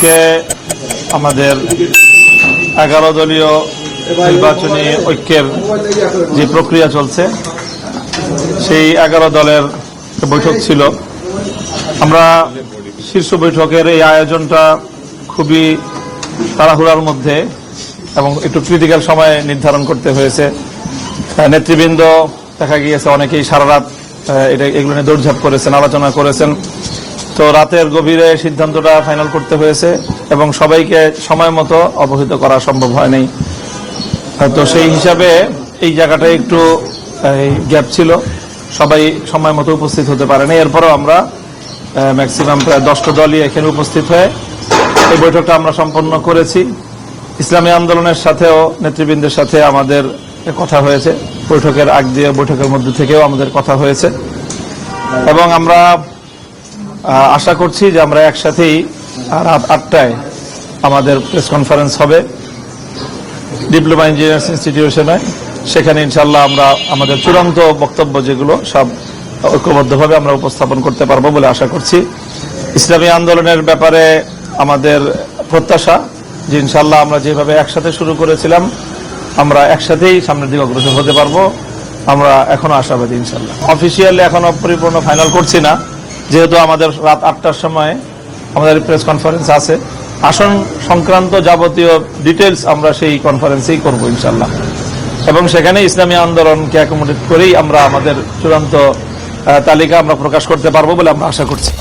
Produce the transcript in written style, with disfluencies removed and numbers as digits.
আজকে আমাদের 11 দলীয় নির্বাচনী ঐক্যের যে প্রক্রিয়া চলছে সেই 11 দলের বৈঠক ছিল। আমরা শীর্ষ বৈঠকের এই আয়োজনটা খুবই তাড়াহুড়ার মধ্যে এবং একটু ক্রিটিক্যাল সময়ে নির্ধারণ করতে হয়েছে। নেতৃবৃন্দ দেখা গিয়েছে অনেকেই সারা রাত এগুলো নিয়ে দৌড়ঝাঁপ করেছেন, আলোচনা করেছেন। তো রাতের গভীরে সিদ্ধান্তটা ফাইনাল করতে হয়েছে এবং সবাইকে সময় মতো অবহিত করা সম্ভব হয়নি। তো সেই হিসাবে এই জায়গাটা একটু গ্যাপ ছিল, সবাই সময় মতো উপস্থিত হতে পারেনি। এরপরও আমরা ম্যাক্সিমাম প্রায় 10টা দলই এখানে উপস্থিত হয়ে এই বৈঠকটা আমরা সম্পন্ন করেছি। ইসলামী আন্দোলনের সাথেও নেতৃবৃন্দের সাথে আমাদের কথা হয়েছে, বৈঠকের আগ দিয়ে বৈঠকের মধ্যে থেকেও আমাদের কথা হয়েছে এবং আমরা আশা করছি যে আমরা একসাথেই রাত 8টায় আমাদের প্রেস কনফারেন্স হবে ডিপ্লোমা ইঞ্জিনিয়ার্স ইনস্টিটিউশনে। সেখানে ইনশাআল্লাহ আমরা আমাদের চূড়ান্ত বক্তব্য যেগুলো সব ঐক্যবদ্ধভাবে আমরা উপস্থাপন করতে পারবো বলে আশা করছি। ইসলামী আন্দোলনের ব্যাপারে আমাদের প্রত্যাশা যে ইনশাআল্লাহ আমরা যেভাবে একসাথে শুরু করেছিলাম আমরা একসাথেই সামনের দিকে অগ্রসর হতে পারবো, আমরা এখনো আশাবাদী ইনশাআল্লাহ। অফিসিয়ালি এখনো পরিপূর্ণ ফাইনাল করছি না, যেহেতু আমাদের রাত 8টার সময় আমাদের প্রেস কনফারেন্স আছে। আসন সংক্রান্ত যাবতীয় ডিটেলস আমরা সেই কনফারেন্সেই করব ইনশাআল্লাহ এবং সেখানে ইসলামী আন্দোলনকে অ্যাকোমোডেট করেই আমরা আমাদের চূড়ান্ত তালিকা আমরা প্রকাশ করতে পারবো বলে আমরা আশা করছি।